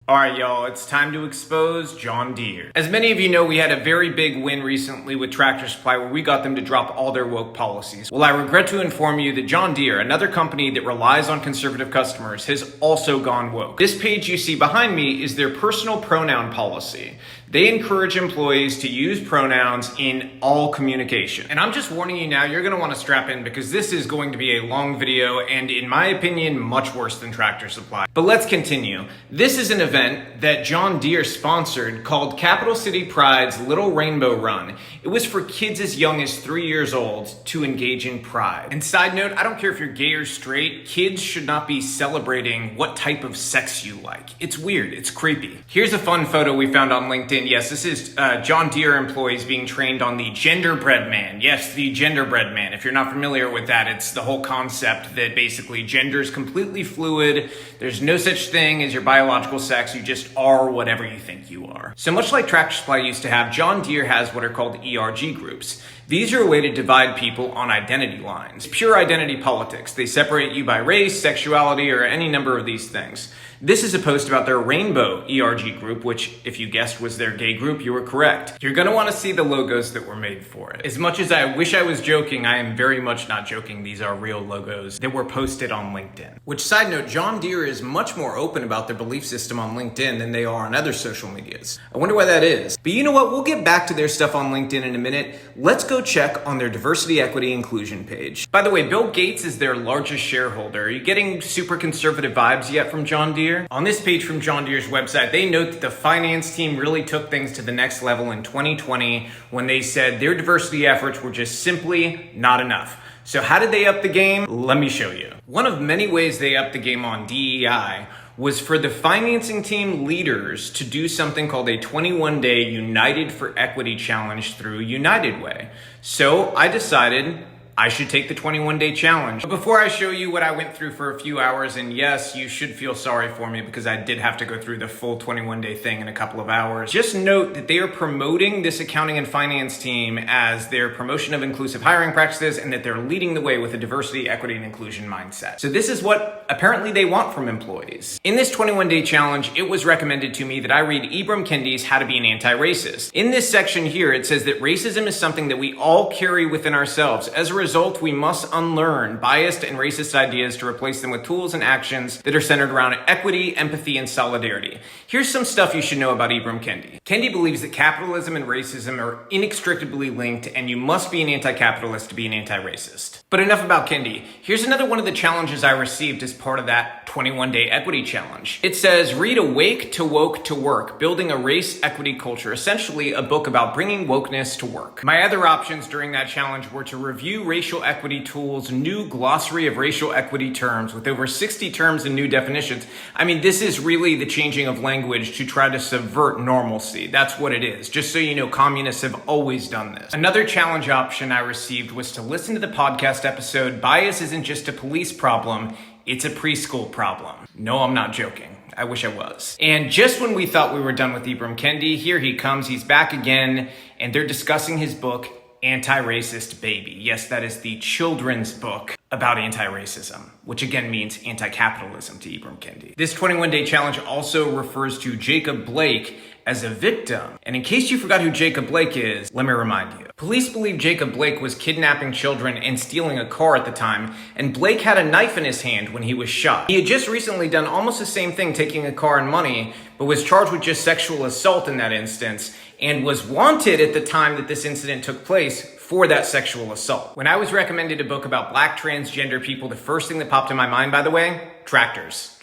Alright y'all, it's time to expose John Deere. As many of you know, we had a very big win recently with Tractor Supply where we got them to drop all their woke policies. Well, I regret to inform you that John Deere, another company that relies on conservative customers, has also gone woke. This page you see behind me is their personal pronoun policy. They encourage employees to use pronouns in all communication. And I'm just warning you now, you're gonna wanna strap in because this is going to be a long video and in my opinion, much worse than Tractor Supply. But let's continue. This is an event that John Deere sponsored called Capital City Pride's Little Rainbow Run. It was for kids as young as 3 years old to engage in pride. And side note, I don't care if you're gay or straight, kids should not be celebrating what type of sex you like. It's weird, it's creepy. Here's a fun photo we found on LinkedIn. Yes, this is John Deere employees being trained on the Genderbread man. Yes, the Genderbread man. If you're not familiar with that, it's the whole concept that basically gender is completely fluid. There's no such thing as your biological sex. You just are whatever you think you are. So much like Tractor Supply used to have, John Deere has what are called ERG groups. These are a way to divide people on identity lines. Pure identity politics. They separate you by race, sexuality, or any number of these things. This is a post about their rainbow ERG group, which, if you guessed was their gay group, you were correct. You're gonna wanna see the logos that were made for it. As much as I wish I was joking, I am very much not joking. These are real logos that were posted on LinkedIn. Which, side note, John Deere is much more open about their belief system on LinkedIn than they are on other social medias. I wonder why that is. But you know what? We'll get back to their stuff on LinkedIn in a minute. Let's go check on their diversity, equity, inclusion page. By the way, Bill Gates is their largest shareholder. Are you getting super conservative vibes yet from John Deere? On this page from John Deere's website, they note that the finance team really took things to the next level in 2020 when they said their diversity efforts were just simply not enough. So how did they up the game? Let me show you. One of many ways they upped the game on DEI was for the financing team leaders to do something called a 21-day United for Equity challenge through United Way. So I decided I should take the 21-day challenge. But before I show you what I went through for a few hours, and yes, you should feel sorry for me because I did have to go through the full 21-day thing in a couple of hours. Just note that they are promoting this accounting and finance team as their promotion of inclusive hiring practices and that they're leading the way with a diversity, equity, and inclusion mindset. So this is what apparently they want from employees. In this 21-day challenge, it was recommended to me that I read Ibram Kendi's How to Be an Anti-Racist. In this section here, it says that racism is something that we all carry within ourselves. As a result, we must unlearn biased and racist ideas to replace them with tools and actions that are centered around equity, empathy, and solidarity. Here's some stuff you should know about Ibram Kendi. Kendi believes that capitalism and racism are inextricably linked, and you must be an anti-capitalist to be an anti-racist. But enough about Kendi. Here's another one of the challenges I received as part of that 21-day equity challenge. It says, read Awake to Woke to Work, Building a Race Equity Culture, essentially a book about bringing wokeness to work. My other options during that challenge were to review Racial Equity Tools' new glossary of racial equity terms with over 60 terms and new definitions. I mean, this is really the changing of language to try to subvert normalcy. That's what it is. Just so you know, communists have always done this. Another challenge option I received was to listen to the podcast episode, Bias Isn't Just a Police Problem, It's a Preschool Problem. No, I'm not joking. I wish I was. And just when we thought we were done with Ibram Kendi, here he comes. He's back again, and they're discussing his book, Anti-Racist Baby. Yes, that is the children's book about anti-racism, which again means anti-capitalism to Ibram Kendi. This 21-day challenge also refers to Jacob Blake as a victim. And in case you forgot who Jacob Blake is, let me remind you. Police believe Jacob Blake was kidnapping children and stealing a car at the time, and Blake had a knife in his hand when he was shot. He had just recently done almost the same thing, taking a car and money, but was charged with just sexual assault in that instance, and was wanted at the time that this incident took place for that sexual assault. When I was recommended a book about black transgender people, the first thing that popped in my mind, by the way, tractors.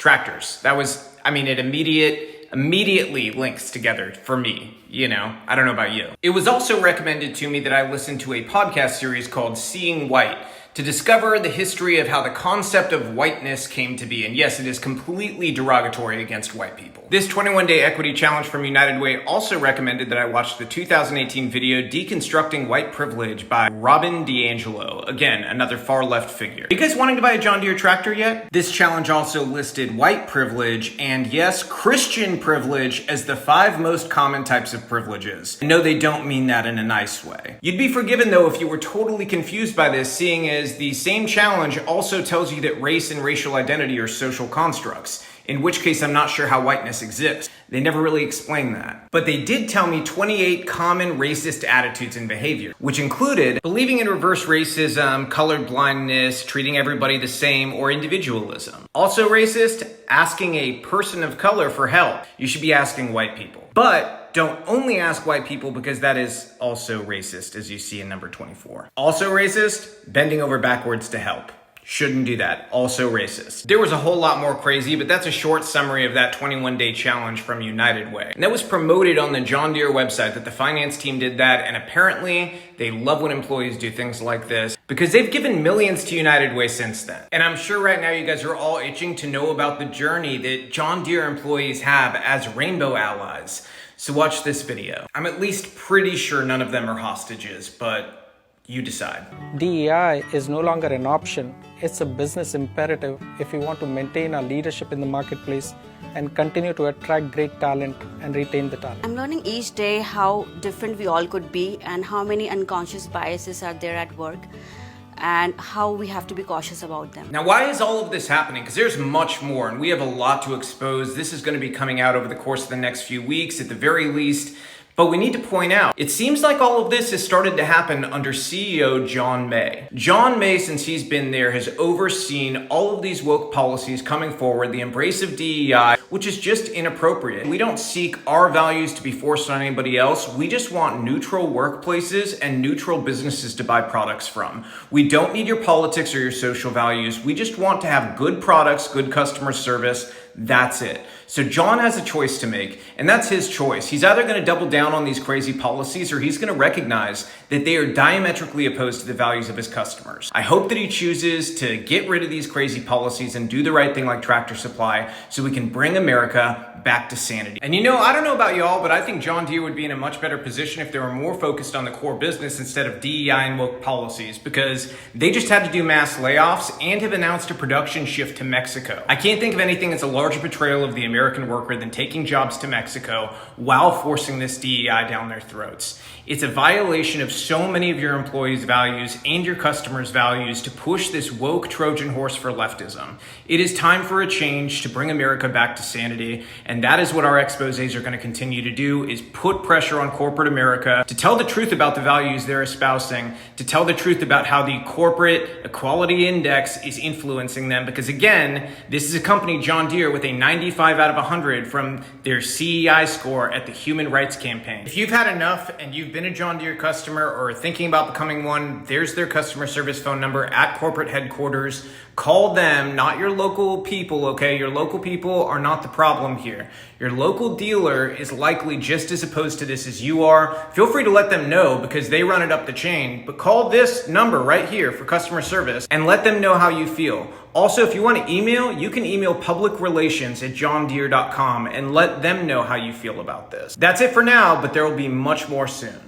That was, I mean, it immediately links together for me. You know, I don't know about you. It was also recommended to me that I listen to a podcast series called Seeing White to discover the history of how the concept of whiteness came to be. And yes, it is completely derogatory against white people. This 21-day equity challenge from United Way also recommended that I watch the 2018 video Deconstructing White Privilege by Robin DiAngelo. Again, another far left figure. You guys wanting to buy a John Deere tractor yet? This challenge also listed white privilege and yes, Christian privilege as the 5 most common types of privileges. No, they don't mean that in a nice way. You'd be forgiven though if you were totally confused by this, seeing as the same challenge also tells you that race and racial identity are social constructs. in which case I'm not sure how whiteness exists. They never really explain that. But they did tell me 28 common racist attitudes and behavior, which included believing in reverse racism, colorblindness, treating everybody the same, or individualism. Also racist, asking a person of color for help. You should be asking white people. But don't only ask white people, because that is also racist, as you see in number 24. Also racist, bending over backwards to help. Shouldn't do that. Also racist. There was a whole lot more crazy, but that's a short summary of that 21-day challenge from United Way. And that was promoted on the John Deere website, that the finance team did that, and apparently they love when employees do things like this because they've given millions to United Way since then. And I'm sure right now you guys are all itching to know about the journey that John Deere employees have as rainbow allies. So watch this video. I'm at least pretty sure none of them are hostages, but you decide. DEI is no longer an option. It's a business imperative if we want to maintain our leadership in the marketplace and continue to attract great talent and retain the talent. I'm learning each day how different we all could be and how many unconscious biases are there at work and how we have to be cautious about them. Now, why is all of this happening? Because there's much more, and we have a lot to expose. This is going to be coming out over the course of the next few weeks at the very least. But we need to point out, it seems like all of this has started to happen under CEO John May. John May, since he's been there, has overseen all of these woke policies coming forward, the embrace of DEI, which is just inappropriate. We don't seek our values to be forced on anybody else. We just want neutral workplaces and neutral businesses to buy products from. We don't need your politics or your social values. We just want to have good products, good customer service. That's it. So John has a choice to make, and that's his choice. He's either going to double down on these crazy policies, or he's going to recognize that they are diametrically opposed to the values of his customers. I hope that he chooses to get rid of these crazy policies and do the right thing like Tractor Supply so we can bring America back to sanity. And you know, I don't know about y'all, but I think John Deere would be in a much better position if they were more focused on the core business instead of DEI and woke policies, because they just had to do mass layoffs and have announced a production shift to Mexico. I can't think of anything that's a larger betrayal of the American worker than taking jobs to Mexico while forcing this DEI down their throats. It's a violation of so many of your employees' values and your customers' values to push this woke Trojan horse for leftism. It is time for a change to bring America back to sanity, and that is what our exposés are going to continue to do, is put pressure on corporate America to tell the truth about the values they're espousing, to tell the truth about how the corporate equality index is influencing them, because again, this is a company, John Deere, with a 95 out of 100 from their CEI score at the Human Rights Campaign. If you've had enough and you've been a John Deere customer or thinking about becoming one, there's their customer service phone number at corporate headquarters. Call them, not your local people, okay? Your local people are not the problem here. Your local dealer is likely just as opposed to this as you are. Feel free to let them know because they run it up the chain, but call this number right here for customer service and let them know how you feel. Also, if you want to email, you can email publicrelations@johndeere.com and let them know how you feel about this. That's it for now, but there will be much more soon.